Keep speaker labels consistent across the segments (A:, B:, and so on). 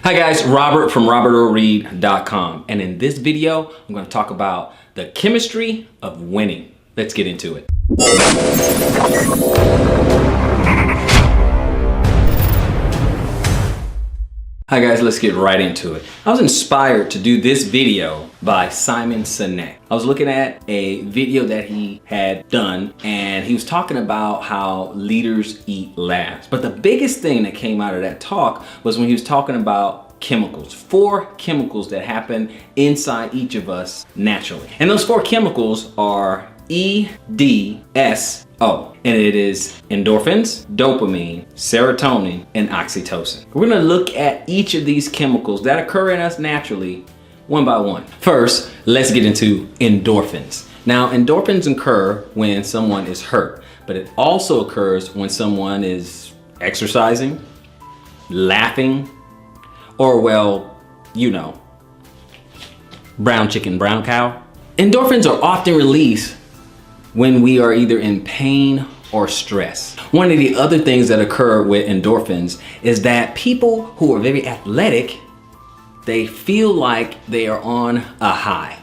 A: Hi guys, Robert from robertoreed.com, and in this video I'm going to talk about the chemistry of winning. Let's get into it. Hi guys, let's get right into it. I was inspired to do this video by Simon Sinek. I was looking at a video that he had done and he was talking about how leaders eat last. But the biggest thing that came out of that talk was when he was talking about chemicals. 4 chemicals that happen inside each of us naturally. And those 4 chemicals are EDSO. And it is endorphins, dopamine, serotonin, and oxytocin. We're gonna look at each of these chemicals that occur in us naturally one by one. First, let's get into endorphins. Now, endorphins occur when someone is hurt, but it also occurs when someone is exercising, laughing, or well, you know, brown chicken, brown cow. Endorphins are often released when we are either in pain or stress. One of the other things that occur with endorphins is that people who are very athletic, they feel like they are on a high.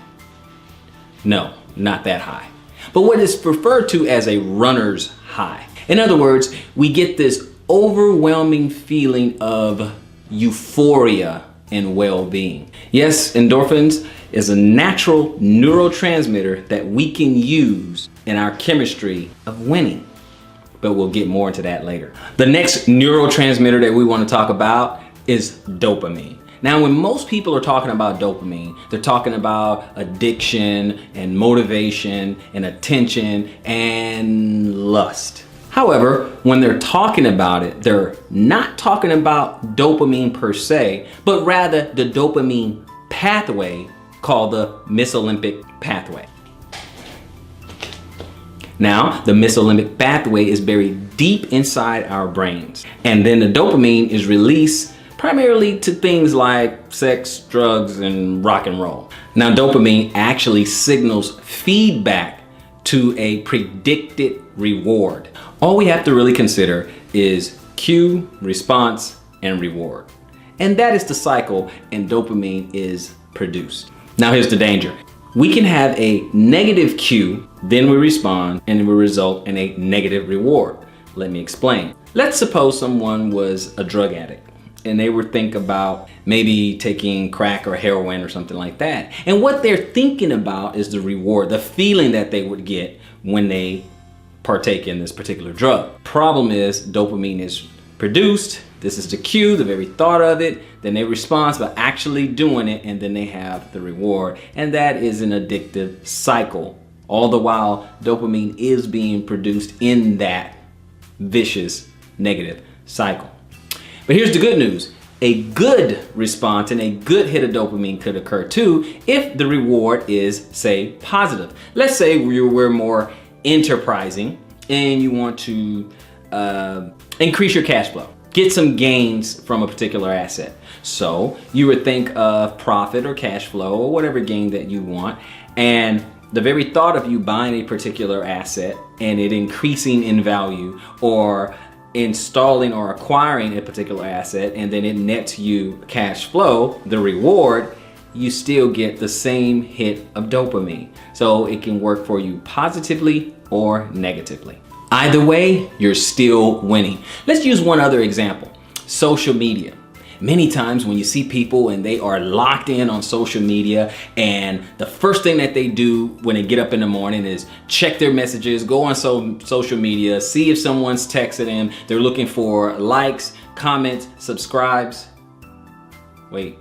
A: No, not that high. But what is referred to as a runner's high. In other words, we get this overwhelming feeling of euphoria and well-being. Yes, endorphins is a natural neurotransmitter that we can use in our chemistry of winning. But we'll get more into that later. The next neurotransmitter that we want to talk about is dopamine. Now, when most people are talking about dopamine, they're talking about addiction and motivation and attention and lust. However, when they're talking about it, they're not talking about dopamine per se, but rather the dopamine pathway called the mesolimbic pathway. Now, the mesolimbic pathway is buried deep inside our brains. And then the dopamine is released primarily to things like sex, drugs, and rock and roll. Now, dopamine actually signals feedback to a predicted reward. All we have to really consider is cue, response, and reward. And that is the cycle, and dopamine is produced. Now here's the danger. We can have a negative cue, then we respond, and it will result in a negative reward. Let me explain. Let's suppose someone was a drug addict and they were thinking about maybe taking crack or heroin or something like that. And what they're thinking about is the reward, the feeling that they would get when they partake in this particular drug. Problem is, dopamine is produced. This is the cue, the very thought of it. Then they respond by actually doing it, and then they have the reward. And that is an addictive cycle. All the while, dopamine is being produced in that vicious negative cycle. But here's the good news. A good response and a good hit of dopamine could occur too if the reward is, say, positive. Let's say we're more enterprising and you want to increase your cash flow, get some gains from a particular asset. So you would think of profit or cash flow or whatever gain that you want, and the very thought of you buying a particular asset and it increasing in value, or installing or acquiring a particular asset and then it nets you cash flow, the reward, you still get the same hit of dopamine. So it can work for you positively or negatively. Either way, you're still winning. Let's use one other example, social media. Many times when you see people and they are locked in on social media, and the first thing that they do when they get up in the morning is check their messages, go on social media, see if someone's texted them. They're looking for likes, comments, subscribes. Wait,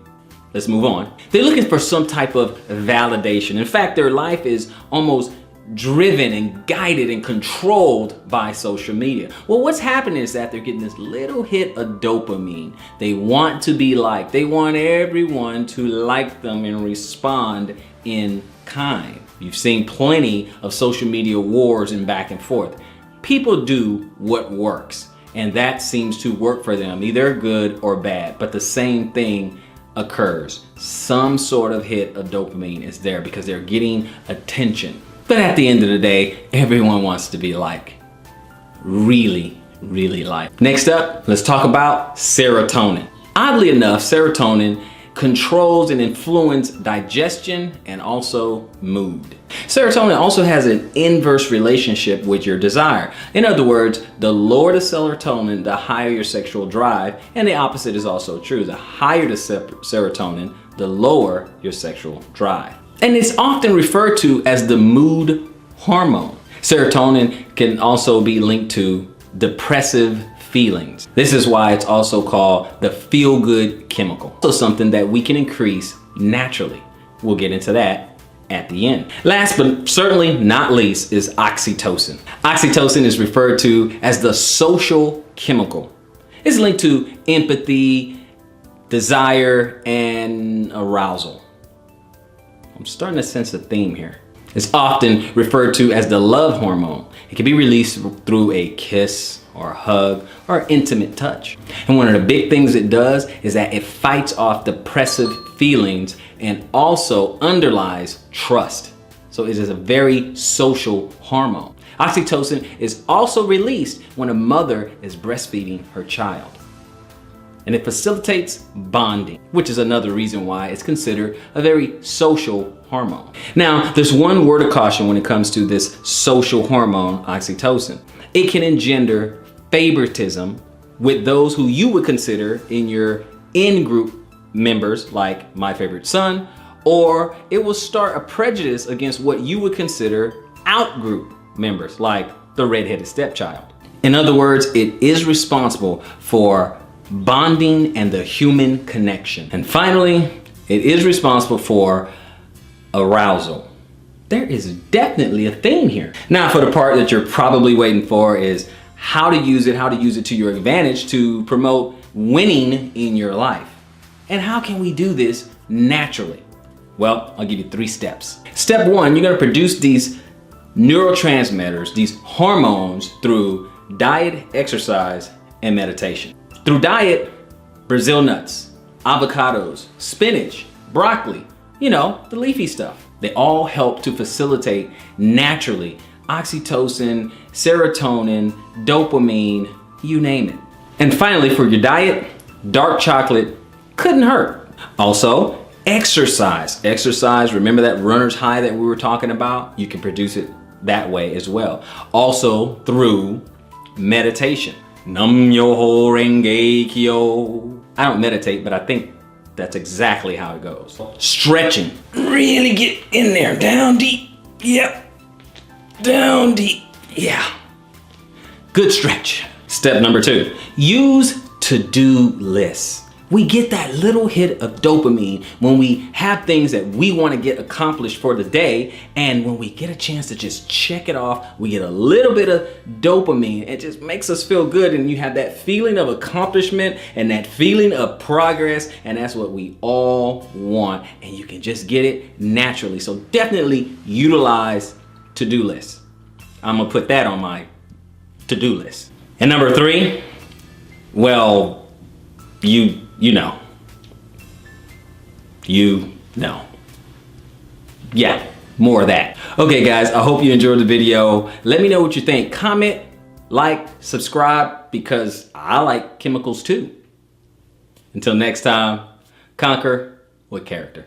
A: let's move on. They're looking for some type of validation. In fact, their life is almost driven and guided and controlled by social media. Well, what's happening is that they're getting this little hit of dopamine. They want to be liked. They want everyone to like them and respond in kind. You've seen plenty of social media wars and back and forth. People do what works, and that seems to work for them, either good or bad, but the same thing occurs. Some sort of hit of dopamine is there because they're getting attention. But at the end of the day, everyone wants to be liked. Really, really liked. Next up, let's talk about serotonin. Oddly enough, serotonin controls and influences digestion and also mood. Serotonin also has an inverse relationship with your desire. In other words, the lower the serotonin, the higher your sexual drive, and the opposite is also true. The higher the serotonin, the lower your sexual drive. And it's often referred to as the mood hormone. Serotonin can also be linked to depressive feelings. This is why it's also called the feel-good chemical. So something that we can increase naturally. We'll get into that at the end. Last but certainly not least is oxytocin. Oxytocin is referred to as the social chemical. It's linked to empathy, desire, and arousal. I'm starting to sense a theme here. It's often referred to as the love hormone. It can be released through a kiss or a hug or intimate touch. And one of the big things it does is that it fights off depressive feelings and also underlies trust. So it is a very social hormone. Oxytocin is also released when a mother is breastfeeding her child. And it facilitates bonding, which is another reason why it's considered a very social hormone. Now, there's one word of caution when it comes to this social hormone, oxytocin. It can engender favoritism with those who you would consider in your in-group members, like my favorite son, or it will start a prejudice against what you would consider out-group members, like the redheaded stepchild. In other words, it is responsible for bonding and the human connection. And finally, it is responsible for arousal. There is definitely a theme here. Now, for the part that you're probably waiting for is how to use it to your advantage to promote winning in your life. And how can we do this naturally? Well, I'll give you 3 steps. Step 1, you're gonna produce these neurotransmitters, these hormones, through diet, exercise, and meditation. Through diet, Brazil nuts, avocados, spinach, broccoli, the leafy stuff. They all help to facilitate naturally oxytocin, serotonin, dopamine, you name it. And finally, for your diet, dark chocolate couldn't hurt. Also, exercise. Exercise, remember that runner's high that we were talking about? You can produce it that way as well. Also through meditation. Nam Myoho Renge Kyo. I don't meditate, but I think that's exactly how it goes. Stretching. Really get in there, down deep. Yep. Down deep. Yeah. Good stretch. Step number 2, use to-do lists. We get that little hit of dopamine when we have things that we want to get accomplished for the day. And when we get a chance to just check it off, we get a little bit of dopamine. It just makes us feel good. And you have that feeling of accomplishment and that feeling of progress. And that's what we all want. And you can just get it naturally. So definitely utilize to-do lists. I'm going to put that on my to-do list. And number 3, well, you know. Yeah, more of that. Okay guys, I hope you enjoyed the video. Let me know what you think. Comment, like, subscribe, because I like chemicals too. Until next time, conquer with character.